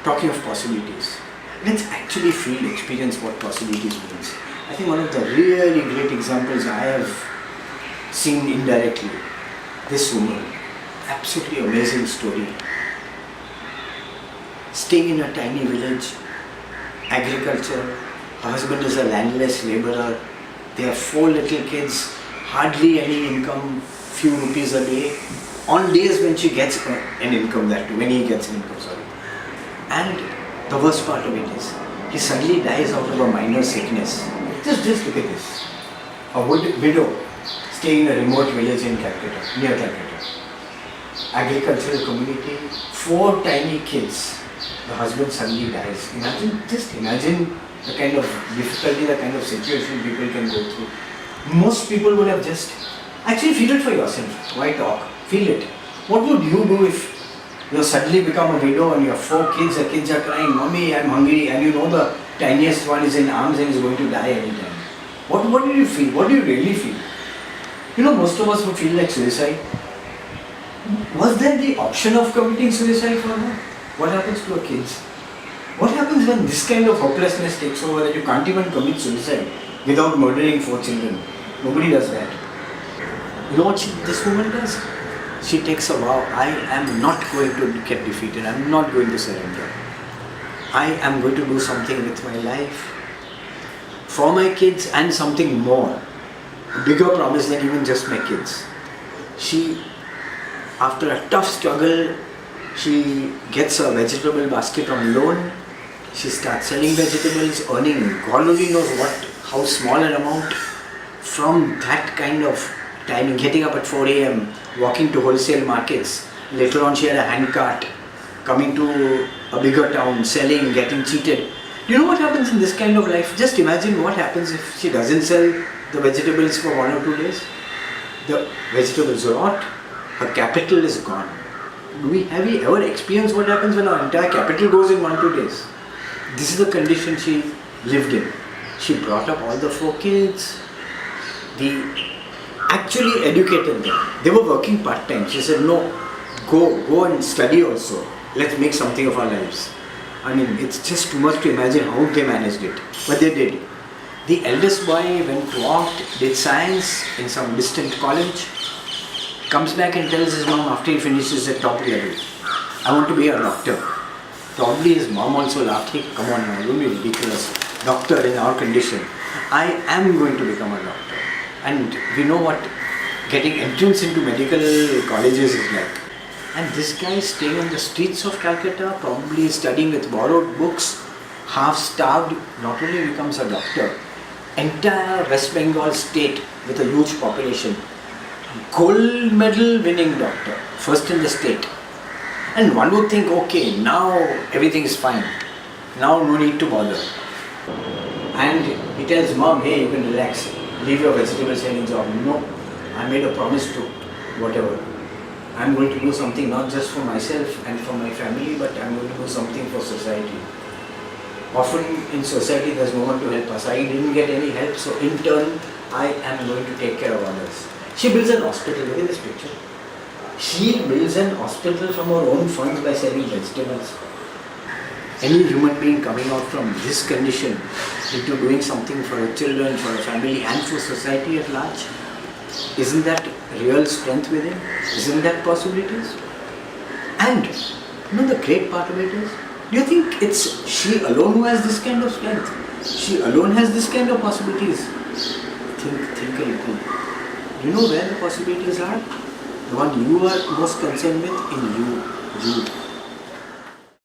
talking of possibilities, let's actually experience what possibilities means. I think one of the really great examples I have seen indirectly, this woman, absolutely amazing story. Staying in a tiny village, agriculture, her husband is a landless laborer, they have 4 little kids, hardly any income, few rupees a day, on days when she gets an income, that when he gets an income, sorry. And the worst part of it is, he suddenly dies out of a minor sickness. Just look at this. A widow staying in a remote village in Calcutta, near Calcutta. Agricultural community, 4 tiny kids. The husband suddenly dies. Imagine the kind of difficulty, the kind of situation people can go through. Most people would have just, actually feel it for yourself. Why talk? Feel it. What would you do if you suddenly become a widow and you have 4 kids, the kids are crying, "Mommy, I'm hungry," and you know the tiniest one is in arms and is going to die anytime. What do you feel? What do you really feel? You know, most of us would feel like suicide. Was there the option of committing suicide for her? What happens to her kids? What happens when this kind of hopelessness takes over that you can't even commit suicide without murdering 4 children? Nobody does that. You know what this woman does? She takes a vow. I am not going to get defeated. I am not going to surrender. I am going to do something with my life for my kids and something more. A bigger promise than even just my kids. She, after a tough struggle, she gets a vegetable basket on loan. She starts selling vegetables, earning God only knows how small an amount. From that kind of timing, getting up at 4 a.m., walking to wholesale markets. Later on she had a hand cart, coming to a bigger town, selling, getting cheated. You know what happens in this kind of life? Just imagine what happens if she doesn't sell the vegetables for 1 or 2 days. The vegetables rot, her capital is gone. Have we ever experienced what happens when our entire capital goes in 1 or 2 days? This is the condition she lived in. She brought up all the 4 kids. Actually educated them. They were working part-time. She said, no, go and study also. Let's make something of our lives. I mean, it's just too much to imagine how they managed it. But they did. The eldest boy went to art, did science in some distant college, comes back and tells his mom after he finishes at top level, I want to be a doctor. Probably his mom also laughed, hey, come on now, don't be ridiculous. Doctor in our condition. I am going to become a doctor. And we know what getting entrance into medical colleges is like. And this guy staying on the streets of Calcutta, probably studying with borrowed books, half starved, not only becomes a doctor, entire West Bengal state with a huge population, gold medal winning doctor, first in the state. And one would think, okay, now everything is fine. Now no need to bother. And he tells mom, hey, you can relax. Leave your vegetable selling job. No, I made a promise to whatever. I'm going to do something not just for myself and for my family, but I'm going to do something for society. Often in society there's no one to help us. I didn't get any help, so in turn I am going to take care of others. She builds an hospital. Look at this picture. She builds an hospital from her own funds by selling vegetables. Any human being coming out from this condition into doing something for her children, for her family and for society at large, isn't that real strength within? Isn't that possibilities? And you know the great part of it is, do you think it's she alone who has this kind of strength? She alone has this kind of possibilities? Think a little. You know where the possibilities are? The one you are most concerned with in you.